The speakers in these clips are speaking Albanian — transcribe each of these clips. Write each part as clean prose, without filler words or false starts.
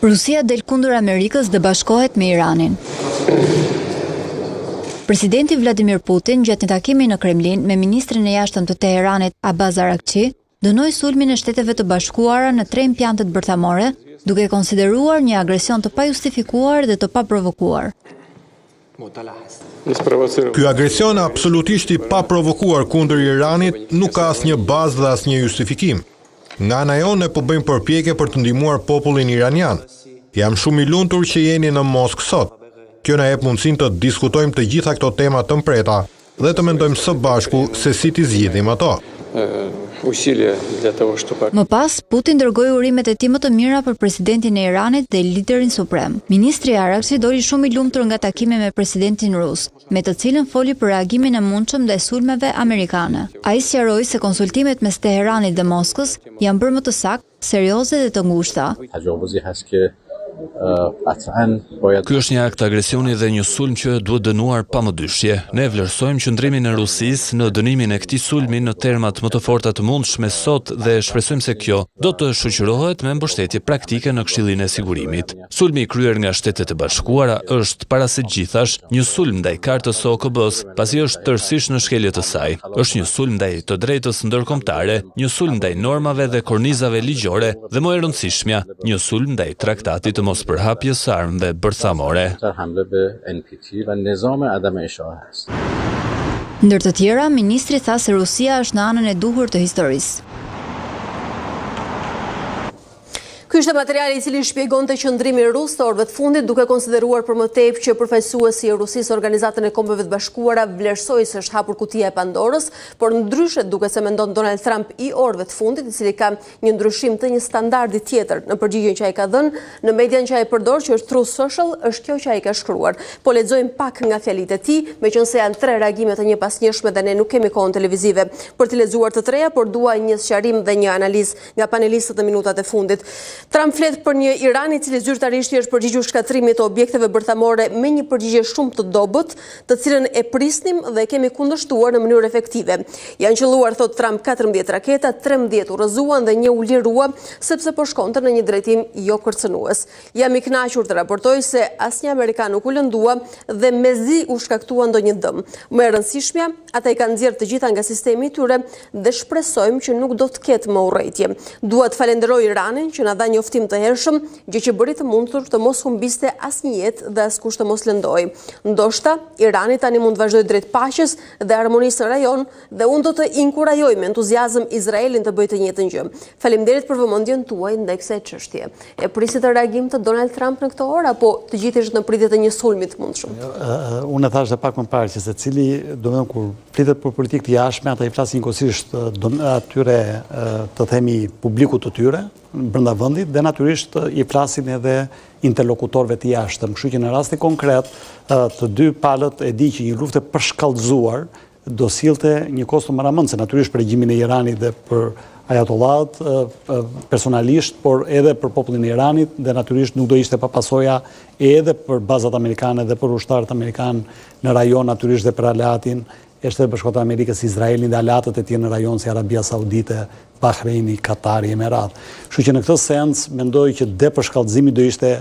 Rusia del kundër Amerikës dhe bashkohet me Iranin. Presidenti Vladimir Putin gjatë një takimi në Kremlin me ministrin e jashtëm të Teheranit Abbas Araghchi dënoi sulmin e Shteteve të Bashkuara në 3 impjantet bërthamore, duke konsideruar një agresion të pajustifikuar dhe të paprovokuar. Ky agresion absolutisht i paprovokuar kundër Iranit nuk ka asnjë bazë dhe asnjë justifikim. Nga ana jone po bëjmë përpjekje për të ndihmuar popullin iranian. Jam shumë i lumtur që jeni në Moskë sot. Kjo na jep mundësinë të diskutojmë të gjitha këto tema të mpreta dhe të mendojmë së bashku se si t'i zgjidhim ato. Më pas, Putin dërgoi urimet e tij më të mira për presidentin e Iranit dhe liderin suprem. Ministri Araghchi doli shumë i lumtur nga takimi me presidentin rus, me të cilën foli për reagimin e mundshëm ndaj sulmeve amerikane. Ai sqaroi se konsultimet mes Teheranit dhe Moskës janë bërë më të saktë, serioze dhe të ngushta. Ky është një akt agresioni dhe një sulm që duhet dënuar pamëdyshje. Ne vlerësojmë qëndrimin e Rusisë në dënimin e këtij sulmi në termat më të forta të mundshme sot dhe shpresojmë se kjo do të shoqërohet me mbështetje praktike në Këshillin e Sigurimit. Sulmi i kryer nga Shtetet e Bashkuara është para së gjithash një sulm ndaj Kartës së OKB-s, pasi është tërësisht në shkelje të saj. Është një sulm ndaj të drejtës ndërkombëtare, një sulm ndaj normave dhe kornizave ligjore dhe më e rëndësishmja, një sulm ndaj traktatit të mospërhapjes së armëve bërthamore. Ndër të tjera, ministri tha se Rusia është në anën e duhur të historisë. Ky ishte materiali i cili shpjegonte qëndrimin rus të orëve të fundit, duke konsideruar për më tepër që përfaqësuesi i Rusisë Organizatën e Kombeve të Bashkuara vlerësoi se është hapur kutia e Pandorës, por ndryshe duke se mendon Donald Trump i orëve të fundit, i cili ka një ndryshim të një standardi tjetër në përgjigjen që ai ka dhënë në median që ai përdor, që është Truth Social, është kjo që ai ka shkruar. Po lexojmë pak nga fjalitë e tij, meqense janë 3 reagime të njëpasnjëshme dhe ne nuk kemi kohën televizive për të lexuar të treja, por dua një sqarim dhe një analizë nga panelistët në minutat e fundit. Trump flet për një Iran i cili zyrtarisht është përgjigjur shkatrimit të objekteve bërthamore me një përgjigje shumë të dobët, të cilën e prisnim dhe e kemi kundërshtuar në mënyrë efektive. Janë qelluar, thot Trump, 14 raketa, 13 u rrëzuan dhe një u lirua sepse po shkonte në një drejtim jo kërcënues. Jam i kënaqur të raportoj se asnjë amerikan nuk u lëndua dhe mezi u shkaktua ndonjë dëm. Më e rëndësishmja, ata i kanë nxjerrë të gjitha nga sistemi i tyre dhe shpresojmë që nuk do të ketë më urrëtie. Dua të falenderoj Iranin që na dha njoftim të hershëm, gjë që bëri të mundur të mos humbiste asnjë jetë dhe askush të mos lëndojë. Ndoshta Irani tani mund të vazhdojë drejt paqes dhe harmonisë në rajon dhe unë do të inkurajoj me entuziazëm Izraelin të bëjë të njëjtën gjë. Faleminderit për vëmendjen tuaj ndaj kësaj çështje. E prisit të reagim të Donald Trump në këtë orë apo të gjithë ishte në pritje të një sulmi të mundshëm? Unë e thash edhe pak më parë që secili, domethënë kur flitet për politikë të jashtme, ata i flasin njëkohësisht atyre të themi publikut të tyre brenda vendit dhe natyrisht i flasin edhe interlokutorëve të jashtëm. Kështu që në rastin konkret të dy palët e di që një luftë e përshkallëzuar do sillte një kosto maramendse natyrisht për regjimin e Iranit dhe për ajatollat personalisht, por edhe për popullin e Iranit dhe natyrisht nuk do ishte pa pasoja edhe për bazat amerikane dhe për ushtarët amerikan në rajon, natyrisht dhe për aleatin e Shtetit Bashkuar të Amerikës, Izraelin dhe aleatët e tjerë në rajon si Arabia Saudite, Bahreini, Katari, Emirat. Kështu që në këtë sens mendoj që depërshkallëzimi do ishte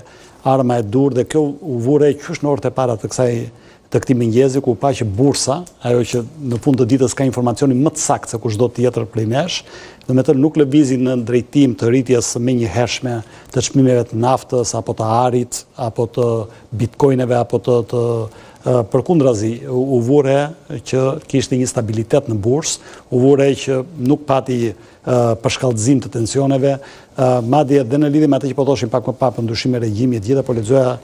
arma e durë dhe kjo u vure qysh në orët e para të këtij mëngjesi ku pa që bursa, ajo që në fund të ditës ka informacionin më të saktë se kushdo tjetër prej nesh, dhe me të nuk lëvizi në drejtim të rritjes menjëhershme të çmimeve të naftës apo të arit apo të bitcoineve apo të përkundrazi u vure që kishte një stabilitet në bursë, u vure që nuk pati përshkallëzim të tensioneve, madje dhe në lidhje me atë që po thoshim pak më parë për ndryshime regjimi e gjitha, po lexoja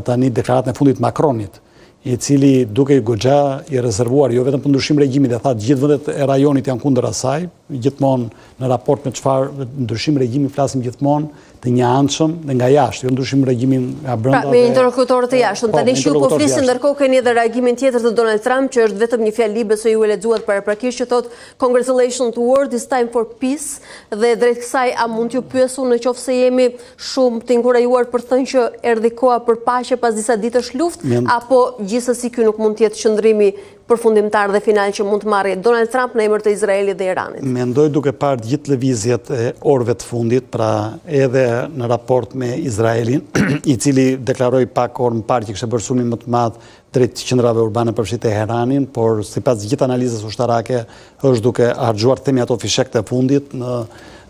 tani deklaratën e fundit Macronit, i cili duke i goxha i rezervuar jo vetëm për ndryshim regjimi dhe tha gjithë vendet e rajonit janë kundër asaj, gjithmonë në raport me çfarë ndryshim regjimi flasim gjithmonë të njëanshëm dhe nga jashtë, jo ndryshim regjimin nga brenda. Pra, me interlokutorët të jashtëm. Tani ju po flisim ndërkohë keni edhe reagimin tjetër të Donald Trump, që është vetëm një fjalë besoj ju e lexuat paraprakisht, që thotë congratulations to world, it's time for peace, dhe drejt kësaj a mund t'ju pyesu në qoftë se jemi shumë të inkurajuar për të thënë që erdhi koha për paqe pas disa ditësh luftë, apo gjithsesi ky nuk mund të jetë qëndrimi përfundimtar dhe final që mund të marrë Donald Trump në emër të Izraelit dhe Iranit? Mendoj duke parë gjithë lëvizjet e orëve të fundit, pra edhe në raport me Izraelin, i cili deklaroi pak orë më parë që kishte bërë sulmin më të madh drejt qendrave urbane përfshirë Teheranin, por sipas gjithë analizës ushtarake është duke harxhuar themi ato fishek të fundit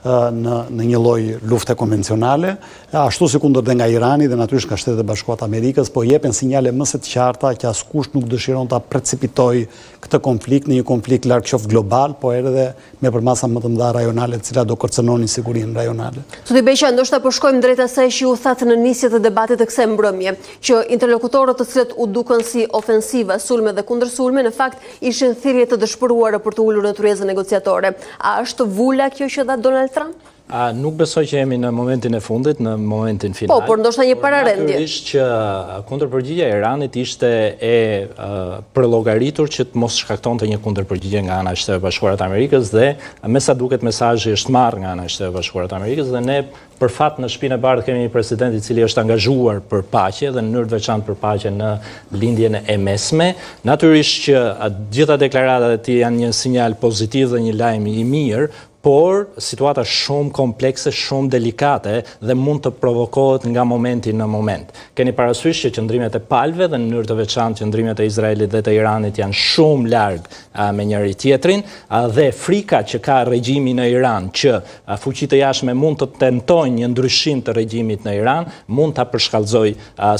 në një lloj lufte konvencionale, ashtu si kundër dhe nga Irani dhe natyrisht nga Shtetet e Bashkuara të Amerikës, po jepen sinjale më së të qarta që askush nuk dëshiron ta precipitoj këtë konflikt në një konflikt larg qoftë global, po edhe me përmasa më të mëdha rajonale, të cilat do kërcënonin sigurinë rajonale. Zoti Beqa, ndoshta po shkojmë drejt asaj që u thatë në nisje të debatit të kësaj mbrëmje, që interlokutorët të cilët u dukën si ofensiva, sulme dhe kundërsulme, në fakt ishin thirrje të dëshpëruara për të ulur në tryezën negociatore. A është vula kjo që dha Donald Trump? Nuk besoj që jemi në momentin e fundit, në momentin final. Po, por ndoshta një pararendje. Natyrisht që kundërpërgjigja e Iranit ishte e përllogaritur që të mos shkaktonte një kundërpërgjigje nga ana e Shtetit Bashkuar të Amerikës dhe me sa duket mesazhi është marrë nga ana e Shtetit Bashkuar të Amerikës dhe ne për fat në Shtëpinë e Bardhë kemi një president i cili është angazhuar për paqe dhe në mënyrë të veçantë për paqe në lindjen e mesme. Natyrisht që gjitha deklaratat e tij janë një sinjal pozitiv dhe një lajm i mirë, por situata shumë komplekse, shumë delikate dhe mund të provokohet nga momenti në moment. Keni parasysh që qëndrimet e palëve dhe në mënyrë të veçantë qëndrimet e Izraelit dhe të Iranit janë shumë larg me njëri tjetrin dhe frika që ka regjimi në Iran që fuqitë e jashtme mund të tentojnë një ndryshim të regjimit në Iran mund ta përshkallëzoj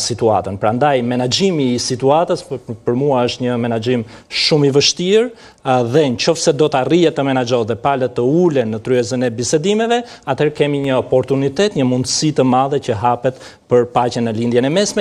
situatën. Prandaj menaxhimi i situatës për mua është një menaxhim shumë i vështirë dhe nëse do të arrihet të menaxhohet dhe palët të ulen në tryezën e bisedimeve, atëherë kemi një oportunitet, një mundësi të madhe që hapet për paqen në lindjen e mesme.